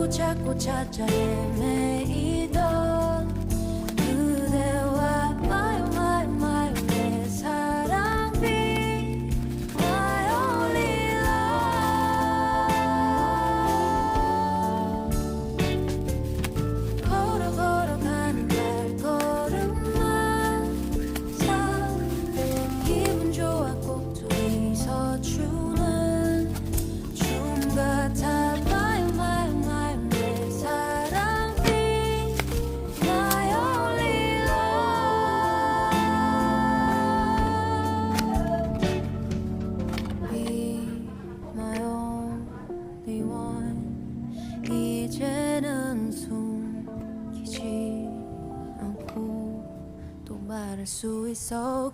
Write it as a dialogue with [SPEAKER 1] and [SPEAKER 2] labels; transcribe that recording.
[SPEAKER 1] 찾고 찾아 헤매이던 그대와 my 내 사랑 be my only love. 걸어가는 발걸음마저 기분 좋아 꼭 둘이서 추는 춤 같아. 이제는 숨기지 않고 또 말할 수 있어.